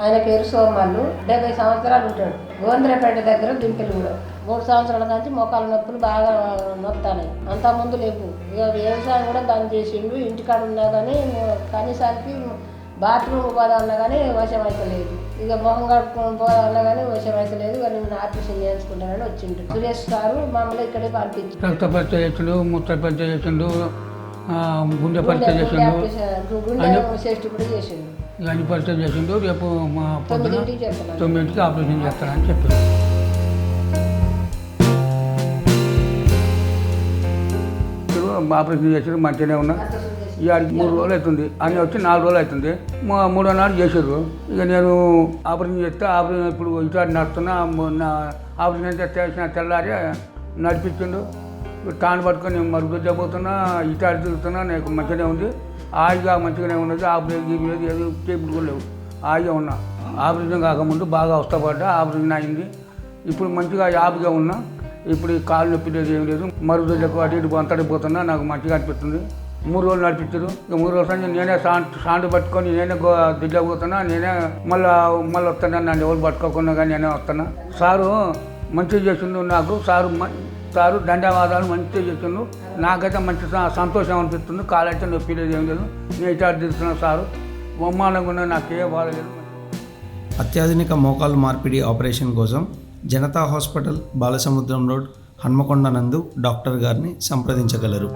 ఆయన పేరు సోమల్లు, 70 సంవత్సరాలు ఉంటాడు. గోంద్రపేట దగ్గర దింపెలు కూడా 3 సంవత్సరాల నుంచి మోకాలు నొప్పులు బాగా నొత్తాయి. అంత ముందు లేవు. ఇక వ్యవసాయం కూడా బంద్ చేసిండు. ఇంటికాడ ఉన్నా కానీ కనీసానికి బాత్రూమ్ పోదామన్నా కానీ వశం అయితే లేదు. ఇక మొహం కట్టుకుని పోదామన్నా కానీ వశం అయితే లేదు. కానీ నేను ఆపరేషన్ చేయించుకుంటానని వచ్చిండు. సురేష్ గారు మమ్మల్ని ఇక్కడే పంపించి రక్త పరీక్ష చేసిండు, మూత్ర పరీక్ష చేసిండు, గుండె పరీక్ష చేసిండు, గుండె టెస్ట్ కూడా చేసిండు. అన్ని పరీక్ష చేసిండు. రేపు మా పొద్దున 9కి ఆపరేషన్ చేస్తానని చెప్పారు. ఆపరేషన్ చేసారు, మంచిగానే ఉన్నా. ఇవాడికి 3 రోజులు అవుతుంది, అన్నీ వచ్చి 4 రోజులు అవుతుంది. 3వ నాడు చేసారు. ఇక నేను ఆపరేషన్ చేస్తే ఆపరేషన్ ఇప్పుడు ఇటు నడుస్తున్నా. ఆపరేషన్ అయితే చేసిన తెల్లారి నడిపించిండు. తాను పట్టుకొని మరుగుదొడ్డ పోతున్నా, ఇటు తిరుగుతున్నా. నాకు మంచిగానే ఉంది, హాయిగా మంచిగానే ఉన్నది. ఆపరేషన్ లేదు, ఏదో చేపుడు కూడా లేవు, హాయిగా ఉన్నా. ఆపరేషన్ కాకముందు బాగా అవస్థపడ్డా, ఆపరేషన్ అయింది. ఇప్పుడు మంచిగా యాప్గా ఉన్నా. ఇప్పుడు ఈ కాలు నొప్పి లేదు, ఏం లేదు. మరుగుదొడ్డకు అటు ఇటు అంతడిపోతున్నా. నాకు మంచిగా అనిపిస్తుంది. 3 రోజులు నడిపించారు. ఇక 3 రోజుల నుంచి నేనే సాండ్ పట్టుకొని నేనే దిడ్డ పోతున్నా. నేనే మళ్ళీ వస్తున్నా. నన్ను ఎవరు పట్టుకోకుండా కానీ నేనే వస్తున్నా. సారు మంచిగా చేసిండు నాకు. సారు ధన్యవాదాలు, మంచిగా చేసిండు. నాకైతే మంచి సంతోషం అనిపిస్తుంది. కాలైతే నొప్పి లేదు, ఏం లేదు. నేను ఇటు తిరుగుతున్నా. సారు బొమ్మానంగా ఉన్నా, నాకేం బాధలేదు. అత్యాధునిక మోకాలు మార్పిడి ఆపరేషన్ కోసం జనతా హాస్పిటల్, బాలసముద్రం రోడ్, హన్మకొండ నందు డాక్టర్ గారిని సంప్రదించగలరు.